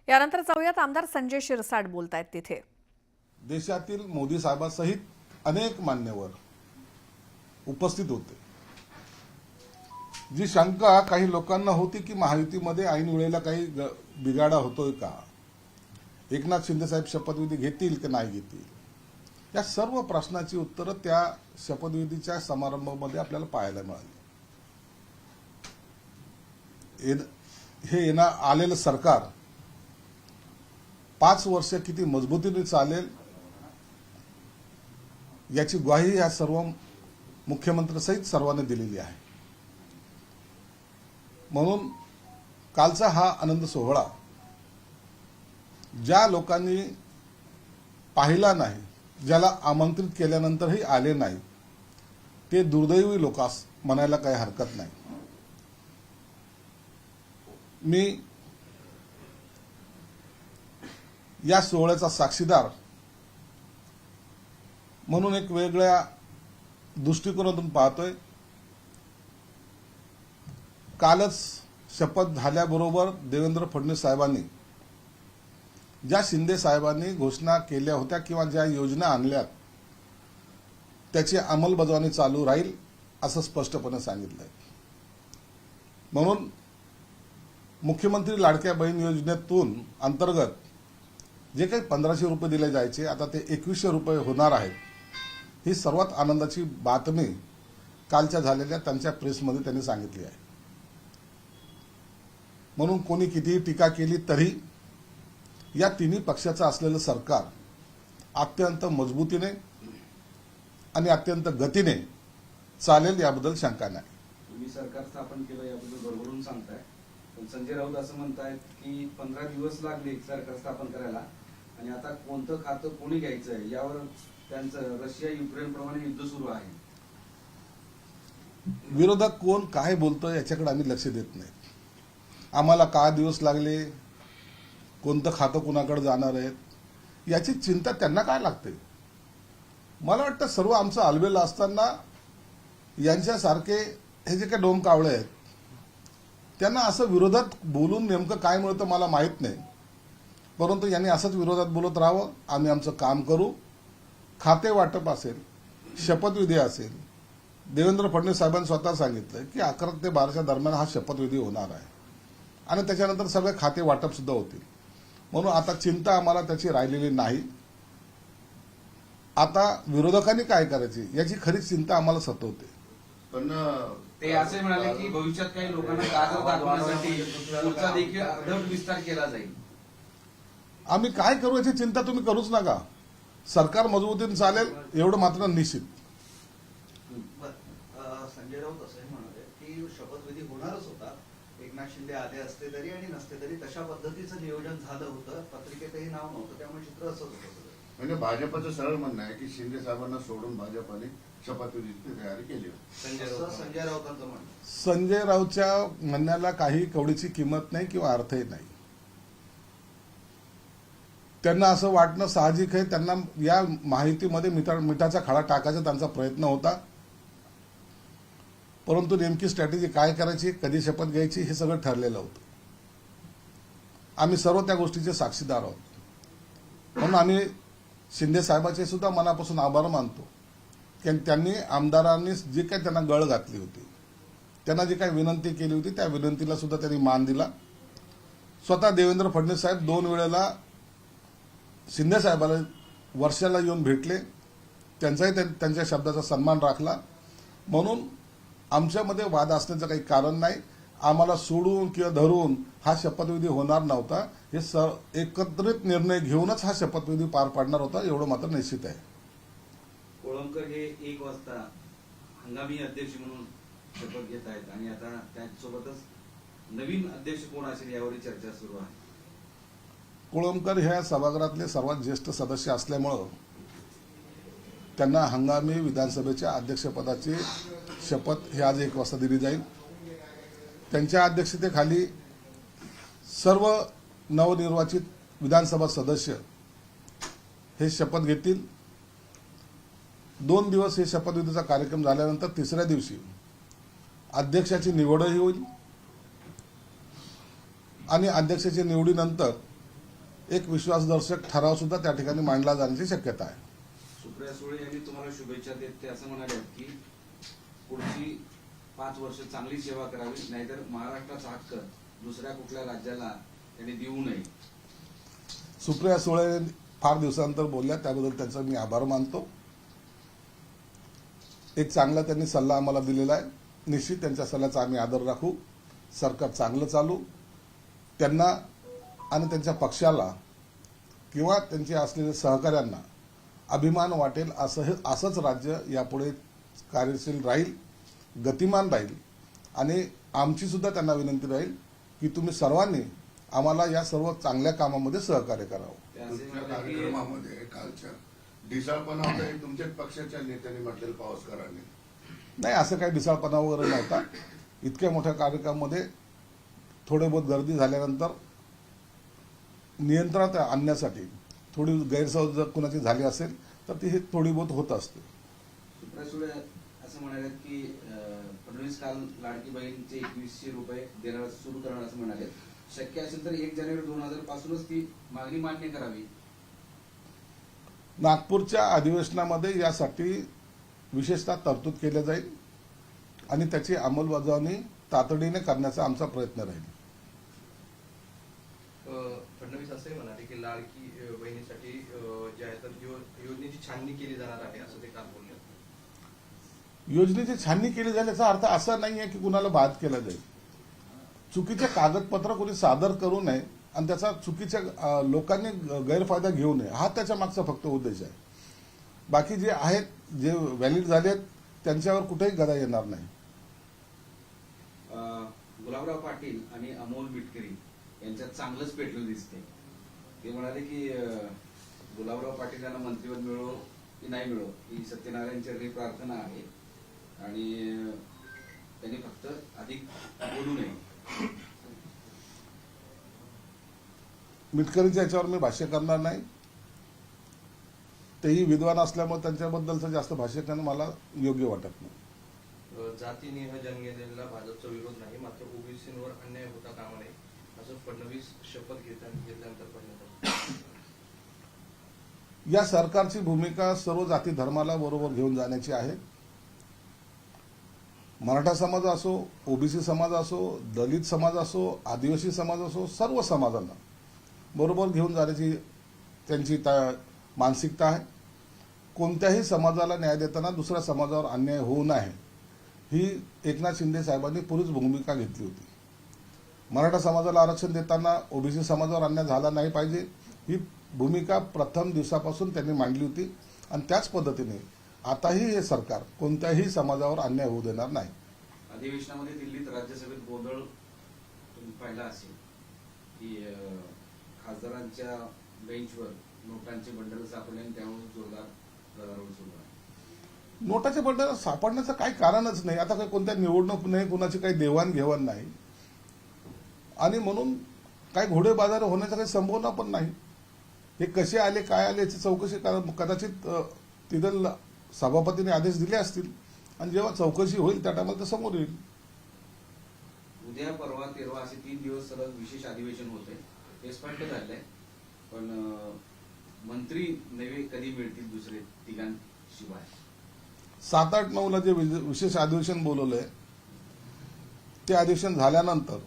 यानंतर जाऊयात आमदार संजय शिरसाट बोलतायत तिथे। देशातील मोदी साहेबांसहित अनेक मान्यवर उपस्थित होते। जी शंका काही लोकांना होती की महायुतीमध्ये ऐन वेळेला काही बिघाडा होतोय का, एकनाथ शिंदे साहेब शपथविधी घेतील की नाही घेतील, या सर्व प्रश्नाची उत्तरं त्या शपथविधीच्या समारंभामध्ये आपल्याला पाहायला मिळाली। हे आलेलं सरकार 5 वर्ष किती मजबूतीने चालेल याची ग्वाही या सर्व मुख्यमंत्र्यांसहित सर्वांनी दिलेली आहे। म्हणून कालचा हा आनंद सोहळा ज्या लोकांनी पाहिला नाही, ज्याला आमंत्रित केल्यानंतरही आले नाही, ते दुर्दैवी लोकांस म्हणायला काही हरकत नाही। मी या सोहळ्याचा साक्षीदार म्हणून एक वेगळ्या दृष्टिकोनातून पाहतोय। कालच शपथ झाल्याबरोबर देवेंद्र फडणवीस साहेबांनी ज्या शिंदे साहेबांनी घोषणा केल्या होत्या किंवा ज्या योजना आणल्यात त्याची अंमलबजावणी चालू राहील असं स्पष्टपणे सांगितलंय। म्हणून मुख्यमंत्री लाडक्या बहीण योजनेतून अंतर्गत जे काही 1500 रुपये दिले जायचे आता ते 2100 रुपये होणार आहेत, ही सर्वात आनंदाची बातमी कालच्या झालेल्या त्यांच्या प्रेसमध्ये त्यांनी सांगितली आहे। म्हणून कोणी कितीही टीका केली तरी या तिन्ही पक्षाचं असलेलं सरकार अत्यंत मजबूतीने आणि अत्यंत गतीने चालेल याबद्दल शंका नाही। तुम्ही सरकार स्थापन केलं याबद्दल भरभरून सांगताय, पण संजय राऊत असं म्हणतायत की 15 दिवस लागले सरकार स्थापन करायला आणि आता कोणतं खातं कोणी घ्यायचंय यावर त्यांचं रशिया युक्रेन प्रमाणे युद्ध सुरू आहे। विरोधक कोण काय बोलतोय याच्याकडे आम्ही लक्ष देत नाही। आम्हाला काय दिवस लागले, कोणतं खातं कुणाकडे जाणार आहेत याची चिंता त्यांना काय लागते। मला वाटतं सर्व आमचं आलबेल असताना यांच्यासारखे हे जे काही डोमकावळे आहेत त्यांना असं विरोधात बोलून नेमकं काय मिळतं मला माहित नाही, परंतु यांनी असंच विरोधात बोलत राहावं। आम्ही आमचं काम करू। खाते वाटप असेल, शपथविधी असेल, देवेंद्र फडणवीस साहेबांनी स्वतः सांगितलं की 11 ते 12च्या दरम्यान हा शपथविधी होणार आहे आणि त्याच्यानंतर सगळे खाते वाटप सुद्धा होतील। म्हणून आता चिंता आम्हाला त्याची राहिलेली नाही। आता विरोधकांनी काय करायची याची खरी चिंता आम्हाला सतवते। पण ते असे म्हणाले की भविष्यात काही लोकांना कागद दाखवण्यासाठी पुढचा देखील अधट विस्तार केला जाईल। आम्ही काय करू याची चिंता तुम्ही करूच नका। सरकार मजबूतीने चालेल एवढं मात्र निश्चित। संजय राऊत असंही म्हणाले की शपथविधी होणारच होता, एकनाथ शिंदे आले असते तरी आणि नसते तरी तशा पद्धतीचं नियोजन झालं होतं, पत्रिकेतही नाव नव्हतं, त्यामुळे चित्र असंच होतं। म्हणजे भाजपचं सरळ म्हणणं आहे की शिंदे साहेबांना सोडून भाजपाने शपथविधीची तयारी केली संजय राऊतांचं म्हणणं। संजय राऊतच्या म्हणण्याला काही कवडीची किंमत नाही किंवा अर्थही नाही। त्यांना असं वाटणं साहजिक आहे। त्यांना या माहितीमध्ये मिठाचा खडा टाकायचा त्यांचा प्रयत्न होता, परंतु नेमकी स्ट्रॅटेजी काय करायची, कधी शपथ घ्यायची हे सगळं ठरलेलं होतं। आम्ही सर्व त्या गोष्टीचे साक्षीदार आहोत। म्हणून आम्ही शिंदे साहेबांचे सुद्धा मनापासून आभार मानतो की त्यांनी आमदारांनी जी काही त्यांना गळ घातली होती, त्यांना जी काही विनंती केली होती त्या विनंतीला सुद्धा त्यांनी मान दिला। स्वतः देवेंद्र फडणवीस साहेब 2 वेळेला शिंदे साहेबाला वर्षाला येऊन भेटले, त्यांचाही त्यांच्या शब्दाचा सन्मान राखला। म्हणून आमच्यामध्ये वाद असण्याचं काही कारण नाही। आम्हाला सोडून किंवा धरून हा शपथविधी होणार नव्हता। हे एकत्रित निर्णय घेऊनच हा शपथविधी पार पाडणार होता, एवढं मात्र निश्चित आहे। कोळंबकर हे 1 वाजता हंगामी अध्यक्ष म्हणून शपथ घेत आहेत आणि आता त्यासोबतच नवीन अध्यक्ष कोण असेल यावरही चर्चा सुरू आहे। कोळंबकर ह्या सभागृहातले सर्वात ज्येष्ठ सदस्य असल्यामुळं त्यांना हंगामी विधानसभेच्या अध्यक्षपदाची शपथ ही आज 1 वाजता दिली जाईल। त्यांच्या अध्यक्षतेखाली सर्व नवनिर्वाचित विधानसभा सदस्य हे शपथ घेतील। 2 दिवस हे शपथविधीचा कार्यक्रम झाल्यानंतर 3ऱ्या दिवशी अध्यक्षाची निवडही होईल आणि अध्यक्षाच्या निवडीनंतर एक विश्वासदर्शक ठराव सुद्धा त्या ठिकाणी मांडला जाण्याची शक्यता आहे. सुप्रिया सुळे यांनी तुम्हाला शुभेच्छा देत ते असं म्हणाले की पुढची 5 वर्ष चांगली सेवा करावी, नाहीतर महाराष्ट्राचा हक्क दुसऱ्या कुठल्या राज्याला त्यांनी देऊ नये. सुप्रिया सुळे फार दिवसानंतर बोलल्या, त्याबद्दल त्यांचा मी आभार मानतो. एक चांगला त्यांनी सल्ला आम्हाला दिलेला आहे. निश्चित त्यांच्या सल्ल्याचा आम्ही आदर राखू. सरकार चांगलं चालू. त्यांना आणि त्यांच्या पक्षाला किंवा त्यांच्या असलेल्या सहकाऱ्यांना अभिमान वाटेल असंच राज्य यापुढे कार्यशील राहील, गतिमान राहील. आणि आमची सुद्धा त्यांना विनंती राहील की तुम्ही सर्वांनी आम्हाला या सर्व चांगल्या कामामध्ये सहकार्य करावं. ते असे दुसऱ्या म्हणाले की कार्यक्रमामध्ये कालच्या ढिसाळपणा होता हे तुमच्याच पक्षाच्या नेत्यांनी म्हटलेलं पावसकरांनी. नाही, असं काही ढिसाळपणा वगैरे नव्हता. इतक्या मोठ्या कार्यक्रमामध्ये थोडे बहुत गर्दी झाल्यानंतर नियंत्रणात आणण्यासाठी थोडी गैरसमज जर कुणाची झाली असेल तर ती ही थोडी बहुत होत असते. सुप्रिया सुळे असं म्हणाले की फडणवीस काल लाडकी बहीणचे 2100 रुपये देणार सुरू करणार असं म्हणाले. शक्य असेल तर 1 जानेवारी 2000 पासूनच ती मागणी मान्य करावी. नागपूरच्या अधिवेशनामध्ये यासाठी विशेषतः तरतूद केली जाईल आणि त्याची अंमलबजावणी तातडीने करण्याचा आमचा प्रयत्न राहील. फडणवीस असंही म्हणाले की लाडकी बहिणीसाठी जे आहे तर योजनेची छाननी केली जाणार आहे असं ते काल बोलले. योजनेची छाननी केली जाईल याचा अर्थ असा नाही आहे की कुणाला बाद केला जाईल. चुकीचे कागदपत्र कोणी सादर करू नये आणि त्याचा चुकीच्या लोकांनी गैरफायदा घेऊ नये हा त्याच्या मागचा फक्त उद्देश आहे. बाकी जे आहेत, जे व्हॅलिड झालेत त्यांच्यावर कुठेही गदा येणार नाही. गुलाबराव पाटील आणि अमोल मिटकरी यांच्यात चांगलंच पेटलं दिसते. ते म्हणाले की गुलाबराव पाटील यांना मंत्रिपद मिळो की नाही मिळो ही सत्यनारायण चरणी प्रार्थना आहे आणि त्यांनी फक्त अधिक बोलू नये. मिटकरीच्या याच्यावर मी भाष्य करणार नाही. तेही विद्वान असल्यामुळे त्यांच्याबद्दलचं जास्त भाष्य करणं मला योग्य वाटत नाही. जातीनिह जनगणनेला भाजपचा विरोध नाही, मात्र ओबीसींवर अन्याय होता कामा नये असं फडणवीस शपथ घेतल्यानंतर म्हणतात. या सरकारची भूमिका सर्व जाती धर्माला बरोबर घेऊन जाण्याची आहे. मराठा समाज असो, ओबीसी समाज असो, दलित समाज असो, आदिवासी समाज असो, सर्व समाजांना बरोबर घेऊन जाण्याची त्यांची मानसिकता आहे. कोणत्याही समाजाला न्याय देताना दुसऱ्या समाजावर अन्याय होऊ नये ही एकनाथ शिंदे साहेबांनी पुरेच भूमिका घेतली होती. मराठा समाजाला आरक्षण देताना ओबीसी समाजावर अन्याय झाला नाही पाहिजे ही भूमिका प्रथम दिवसापासून त्यांनी मांडली होती आणि त्याच पद्धतीने आताही हे सरकार कोणत्याही समाजावर अन्याय होऊ देणार नाही. अधिवेशनामध्ये दिल्लीत राज्यसभेत गोंधळ तुम्ही पाहिला असेल की खासदारांच्या बेंचवर नोटांचे बंडल सापडले आणि त्यामुळे जोरदार गदारोळ सुरू आहे. नोटाचे बंडल सापडण्याचं काही कारणच नाही. आता काही कोणत्या निवडणूक नाही, कुणाची काही देवाणघेवाण नाही आणि म्हणून काही घोडेबाजार होण्याचा काही संभावना पण नाही. हे कसे आले, काय आले याची चौकशी कदाचित तिथं सभापतीने आदेश दिले असतील आणि जेव्हा चौकशी होईल त्या टायमाला ते समोर येईल. उद्या परवा 13 असे 3 दिवस सलग विशेष अधिवेशन होते. हे स्पष्ट झालंय, पण मंत्री नवे कधी मिळतील दुसरे तिघांशिवाय? 7, 8, 9ला जे विशेष अधिवेशन बोलवलंय ते अधिवेशन झाल्यानंतर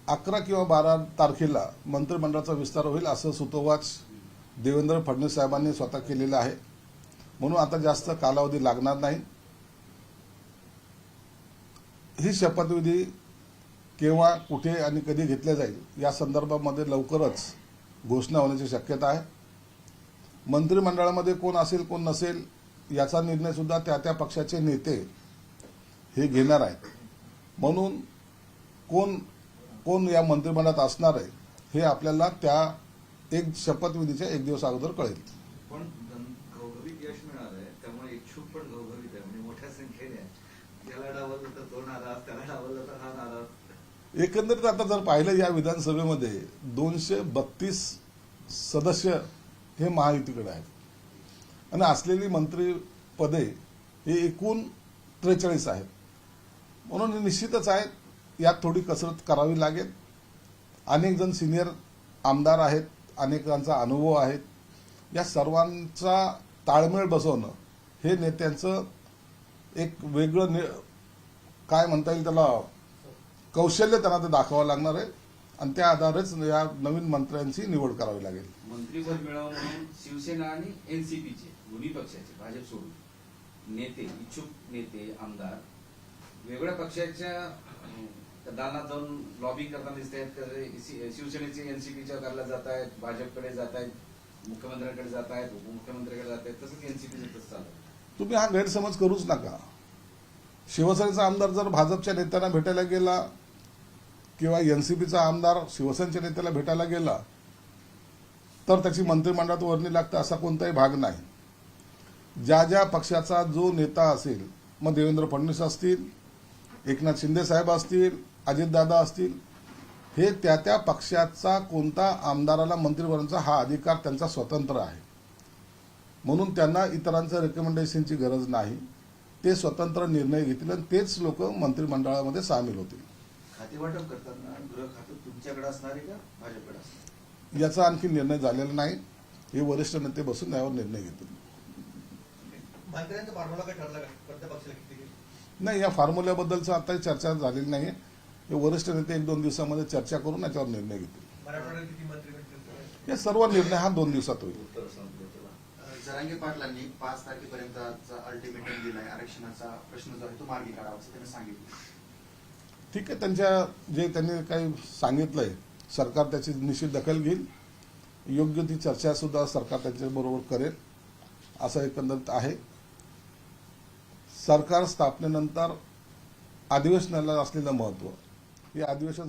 11 किंवा 12 तारखेला मंत्रिमंडळाचा विस्तार होईल असं सुतोवाच देवेंद्र फडणवीस साहेबांनी स्वतः केलेलं आहे. म्हणून आता जास्त कालावधी लागणार नाही. ही शपथविधी केव्हा, कुठे आणि कधी घेतल्या जाईल या संदर्भामध्ये लवकरच घोषणा होण्याची शक्यता आहे. मंत्रिमंडळामध्ये कोण असेल कोण नसेल याचा निर्णय सुद्धा त्या त्या पक्षाचे नेते हे घेणार आहेत. म्हणून कोण कोण या मंत्रिमंडळात असणार आहे हे आपल्याला त्या एक शपथविधीच्या 1 दिवस अगोदर कळेल. पण घवघवीत यश मिळालंय त्यामुळे इच्छुक पण घवघवीत आहे, म्हणजे मोठ्या संख्येने याला डावललं तर तो नाराज, त्याला डावललं तर हा नाराज. एकंदरीत आता जर पाहिलं या विधानसभेमध्ये 232 सदस्य हे महायुतीकडे आहेत आणि असलेली मंत्रिपदे हे एकूण 43 आहेत. म्हणून निश्चितच आहे यात थोडी कसरत करावी लागेल अनेक जण सिनियर आमदार आहेत, अनेकांचा अनुभव आहे. या सर्वांचा ताळमेळ बसवणं हे नेत्यांचं एक वेगळं काय म्हणता येईल त्याला कौशल्य त्यांना ते दाखवावं लागणार आहे आणि त्या आधारेच या नवीन मंत्र्यांची निवड करावी लागेल. मंत्रिपद मिळावं म्हणून शिवसेना आणि एनसीपीचे दोन्ही पक्षाचे भाजप सोडून नेते, इच्छुक नेते, आमदार वेगळ्या पक्षाच्या दालनात जाऊन लॉबिंग करताना दिसत आहेत. शिवसेनेचे एनसीपीच्या घरला जात आहेत, भाजपकडे जात आहेत, मुख्यमंत्र्यांकडे जात आहेत, उपमुख्यमंत्र्यांकडे जात आहेत. तसंच एनसीपीचं तसं चालू आहे. तुम्ही हा गैरसमज करूच नका. शिवसेनेचा आमदार जर भाजपच्या नेत्यांना भेटायला गेला किंवा एनसीपीचा आमदार शिवसेनेच्या नेत्याला भेटायला गेला तर त्याची मंत्रिमंडळात वर्णी लागते असा कोणताही भाग नाही. ज्या ज्या पक्षाचा जो नेता असेल, मग देवेंद्र फडणवीस असतील, एकनाथ शिंदे साहेब असतील, अजितदादा असतील, हे त्या त्या पक्षाचा कोणता आमदाराला मंत्री बनवण्याचा हा अधिकार त्यांचा स्वतंत्र आहे. म्हणून त्यांना इतरांच्या रिकमेंडेशनची गरज नाही. ते स्वतंत्र निर्णय घेतील आणि तेच लोक मंत्रिमंडळामध्ये सामील होतील. खाते वाटप करताना गृह खातं तुमच्याकडे असणार आहे का भाजपकडे असणार? याचा आणखी निर्णय झालेला नाही. हे वरिष्ठ नेते बसून यावर निर्णय घेतील. मंत्र्यांचा फॉर्म्युला काय ठरला का? कोणत्या पक्षाला किती घेईल? नाही, या फॉर्म्युल्याबद्दलचं आता चर्चा झालेली नाही. हे वरिष्ठ नेते 1-2 दिवसामध्ये चर्चा करून याच्यावर निर्णय घेतील. मराठवाड्यात किती मंत्री भेटतील? हे सर्व निर्णय हा 2 दिवसात होईल. जरांगे पाटलांनी 5 तारखेपर्यंतचा अल्टिमेटम दिलाय. आरक्षणाचा प्रश्न जो आहे तो मार्गी काढावा असं त्यांनी सांगितलं. ठीक आहे, त्यांच्या जे त्यांनी काही सांगितलंय सरकार त्याची निश्चित दखल घेईल. योग्य ती चर्चा सुद्धा सरकार त्यांच्याबरोबर करेल असं एकंदरीत आहे. सरकार स्थापनेनंतर अधिवेशनाला असलेलं महत्व, हे अधिवेशन